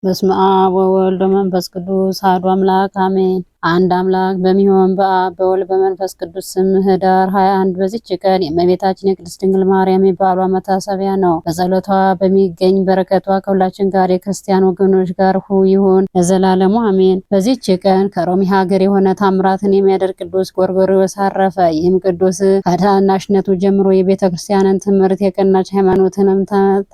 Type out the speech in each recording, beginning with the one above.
በስመ አብ ወወልድ ወመንፈስ ቅዱስ አሐዱ አምላክ አሜን። አንድ አምላክ በሚሆን በአብ በወልድ በመንፈስ ቅዱስ ስም ኅዳር 21 በዚች ቀን የእመቤታችን የቅድስት ድንግል ማርያም የበዓሏ መታሰቢያ ነው። በጸሎቷ በሚገኝ በረከቷ ከሁላችን ጋር የክርስቲያን ወገኖች ጋር ይሁን ለዘላለሙ አሜን። በዚች ቀን ከሮሚ ሀገር የሆነ ታምራትን የሚያደርግ ቅዱስ ጎርጎርዮስ አረፈ። ይህም ቅዱስ ከታናሽነቱ ጀምሮ የቤተ ክርስቲያንን ትምህርት የቀናች ሃይማኖትንም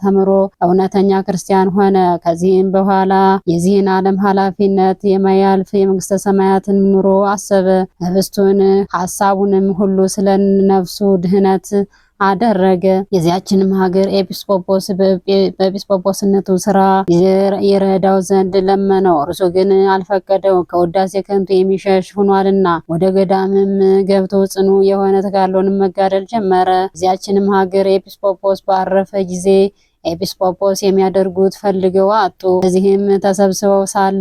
ተምሮ እውነተኛ ክርስቲያን ሆነ። ከዚህም በኋላ የዚህን ዓለም ኃላፊነት የማያልፍ የመንግስተ ሰማያትን ኑሮ አሰበ። ህብስቱን ሐሳቡንም ሁሉ ስለ ነፍሱ ድህነት አደረገ። የዚያችንም ሀገር ኤጲስቆጶስ በኤጲስቆጶስነቱ ስራ ይረዳው ዘንድ ለመነው። እርሱ ግን አልፈቀደው፣ ከውዳሴ ከንቱ የሚሸሽ ሆኗልና። ወደ ገዳምም ገብቶ ጽኑ የሆነ ተጋድሎንም መጋደል ጀመረ። እዚያችንም ሀገር ኤጲስቆጶስ ባረፈ ጊዜ ኤጲስቆጶስ የሚያደርጉት ፈልገው አጡ። እዚህም ተሰብስበው ሳለ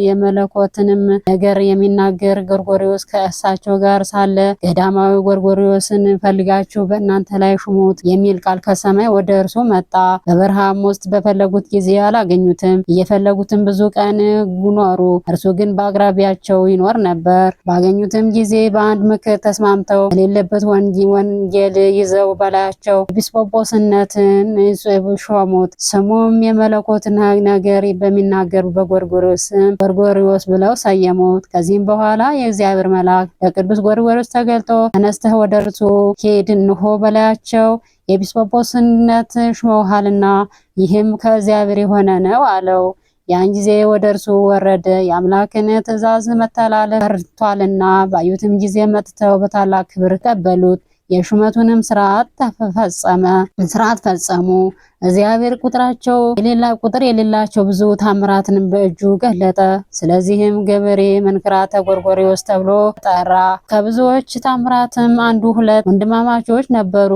የመለኮትንም ነገር የሚናገር ጎርጎርዮስ ከእሳቸው ጋር ሳለ ገዳማዊ ጎርጎርዮስን ፈልጋችሁ በእናንተ ላይ ሹሙት የሚል ቃል ከሰማይ ወደ እርሱ መጣ። በበረሃም ውስጥ በፈለጉት ጊዜ አላገኙትም። እየፈለጉትም ብዙ ቀን ኖሩ። እርሱ ግን በአቅራቢያቸው ይኖር ነበር። ባገኙትም ጊዜ በአንድ ምክር ተስማምተው በሌለበት ወንጌል ይዘው በላያቸው ኤጲስቆጶስነትን ሾሙት። ስሙም የመለኮትን ነገር በሚናገር ጎርጎርዮስ ብለው ሰየሙት። ከዚህም በኋላ የእግዚአብሔር መልአክ ለቅዱስ ጎርጎርዮስ ተገልጦ ተነስተህ ወደ እርሱ ሂድ፣ እንሆ በላያቸው የኤጲስቆጶስነት ሾመውሃልና ይህም ከእግዚአብሔር የሆነ ነው አለው። ያን ጊዜ ወደ እርሱ ወረደ። የአምላክን ትእዛዝ መተላለፍ ፈርቷልና። ባዩትም ጊዜ መጥተው በታላቅ ክብር ቀበሉት። የሹመቱንም ስርዓት ፈጸሙ። እግዚአብሔር ቁጥር የሌላቸው ብዙ ታምራትን በእጁ ገለጠ። ስለዚህም ገበሬ መንክራተ ጎርጎርዮስ ተብሎ ጠራ። ከብዙዎች ታምራትም አንዱ ሁለት ወንድማማቾች ነበሩ።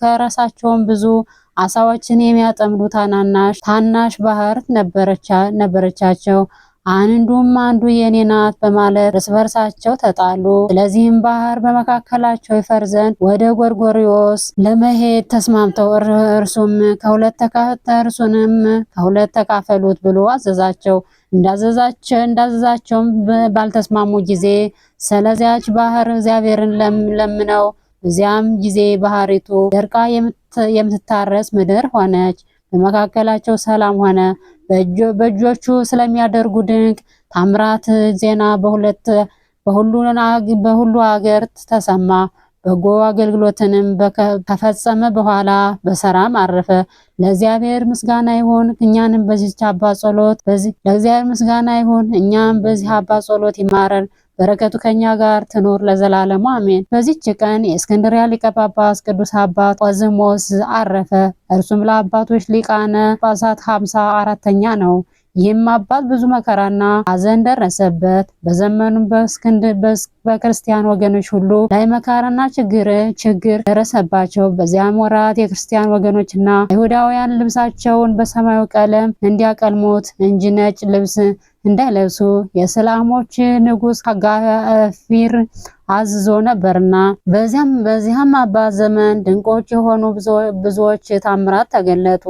ከራሳቸውም ብዙ አሳዎችን የሚያጠምዱ ታናሽ ባህር ነበረቻቸው። አንዱም አንዱ የኔ ናት በማለት እርስ በርሳቸው ተጣሉ። ስለዚህም ባህር በመካከላቸው ይፈር ዘንድ ወደ ጎርጎርዮስ ለመሄድ ተስማምተው እርሱንም ከሁለት ተካፈሉት ብሎ አዘዛቸው። እንዳዘዛቸውም ባልተስማሙ ጊዜ ስለዚያች ባህር እግዚአብሔርን ለምነው፣ በዚያም ጊዜ ባህሪቱ ደርቃ የምትታረስ ምድር ሆነች። በመካከላቸው ሰላም ሆነ። በእጆቹ ስለሚያደርጉ ድንቅ ታምራት ዜና በሁሉ አገር ተሰማ። በጎ አገልግሎትንም ከፈጸመ በኋላ በሰላም አረፈ። ለእግዚአብሔር ምስጋና ይሁን። እኛንም በዚህ አባ ጸሎት ይማረን፣ በረከቱ ከኛ ጋር ትኑር ለዘላለሙ አሜን። በዚህች ቀን የእስክንድርያ ሊቀ ጳጳስ ቅዱስ አባት ቆዝሞስ አረፈ። እርሱም ለአባቶች ሊቃነ ጳጳሳት 54ኛ ነው። ይህም አባት ብዙ መከራና ሐዘን ደረሰበት። በዘመኑም በክርስቲያን ወገኖች ሁሉ ላይ መከራና ችግር ደረሰባቸው። በዚያም ወራት የክርስቲያን ወገኖችና አይሁዳውያን ልብሳቸውን በሰማያዊ ቀለም እንዲያቀልሙት እንጂ ነጭ ልብስ እንዳይለብሱ የሰላሞች ንጉሥ ጋፊር አዝዞ ነበርና። በዚያም አባት ዘመን ድንቆች የሆኑ ብዙዎች ታምራት ተገለጡ።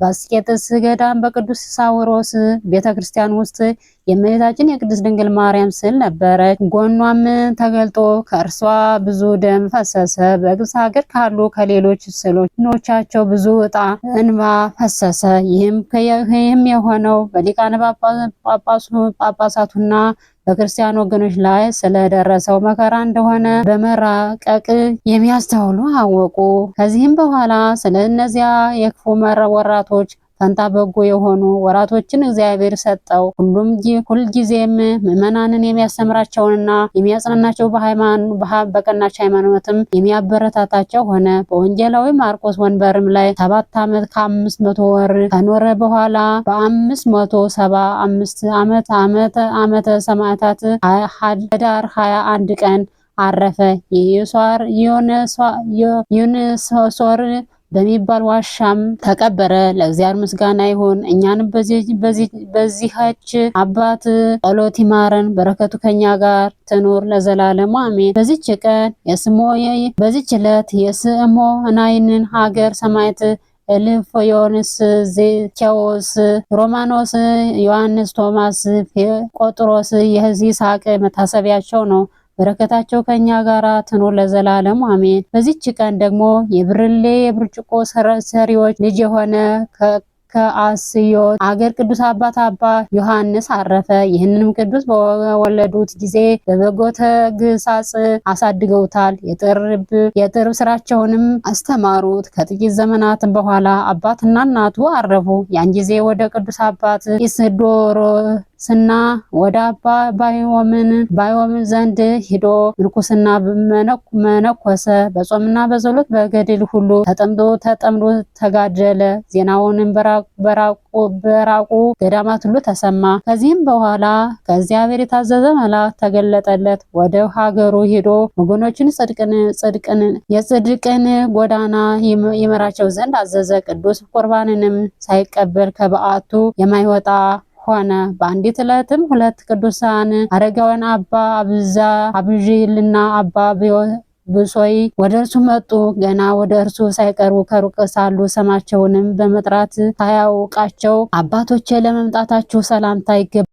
በአስቄጥስ ገዳም በቅዱስ ሳዊሮስ ቤተክርስቲያን ውስጥ የእመቤታችን የቅድስት ድንግል ማርያም ስዕል ነበረች። ጎኗም ተገልጦ ከእርሷ ብዙ ደም ፈሰሰ። በግብፅ ሀገር ካሉ ከሌሎች ስዕሎቻቸው ብዙ እንባ ፈሰሰ። ይህም የሆነው በሊቃነ ጳጳሳቱና በክርስቲያን ወገኖች ላይ ስለደረሰው መከራ እንደሆነ በመራቀቅ የሚያስተውሉ አወቁ። ከዚህም በኋላ ስለ እነዚያ የክፉ ወራቶች ፈንታ በጎ የሆኑ ወራቶችን እግዚአብሔር ሰጠው። ሁልጊዜም ምዕመናንን የሚያስተምራቸውንና የሚያጽናናቸው በቀናች ሃይማኖትም የሚያበረታታቸው ሆነ። በወንጌላዊ ማርቆስ ወንበርም ላይ 7 ዓመት ከ500 ወር ከኖረ በኋላ በ575 ዓመተ ሰማዕታት ኅዳር 21 ቀን አረፈ። ዮንሶር በሚባል ዋሻም ተቀበረ። ለእግዚአብሔር ምስጋና ይሁን። እኛንም በዚህች አባት ጸሎት ይማረን፣ በረከቱ ከኛ ጋር ትኑር ለዘላለሙ አሜን። በዚህች ዕለት የስሞናይን ሀገር ሰማዕት ኤልፎዮንስ፣ ዜኬዎስ፣ ሮማኖስ፣ ዮሐንስ፣ ቶማስ፣ ቆጥሮስ የዚህ ይስሐቅ መታሰቢያቸው ነው። በረከታቸው ከኛ ጋር ትኑር ለዘላለሙ አሜን። በዚች ቀን ደግሞ የብርሌ የብርጭቆ ሰሪዎች ልጅ የሆነ ከአስዮት አገር ቅዱስ አባት አባ ዮሐንስ አረፈ። ይህንንም ቅዱስ በወለዱት ጊዜ በበጎ ተግሳጽ አሳድገውታል። የጥርብ ስራቸውንም አስተማሩት። ከጥቂት ዘመናትም በኋላ አባትና እናቱ አረፉ። ያን ጊዜ ወደ ቅዱስ አባት ኢስዶሮስና ወደ አባ ባዮምን ዘንድ ሂዶ ምንኩስና መነኮሰ። በጾምና በጸሎት በገድል ሁሉ ተጠምዶ ተጋደለ። ዜናውንም በራቁ ገዳማት ሁሉ ተሰማ። ከዚህም በኋላ ከእግዚአብሔር የታዘዘ መልአክ ተገለጠለት። ወደ ሀገሩ ሄዶ ወገኖችን የጽድቅን ጎዳና ይመራቸው ዘንድ አዘዘ። ቅዱስ ቁርባንንም ሳይቀበል ከበዓቱ የማይወጣ ሆነ። በአንዲት ዕለትም ሁለት ቅዱሳን አረጋውያን አባ አብዥልና አባ ብሶይ ወደ እርሱ መጡ። ገና ወደ እርሱ ሳይቀርቡ ከሩቅ ሳሉ ስማቸውንም በመጥራት ሳያውቃቸው አባቶቼ ለመምጣታችሁ ሰላምታ ይገባል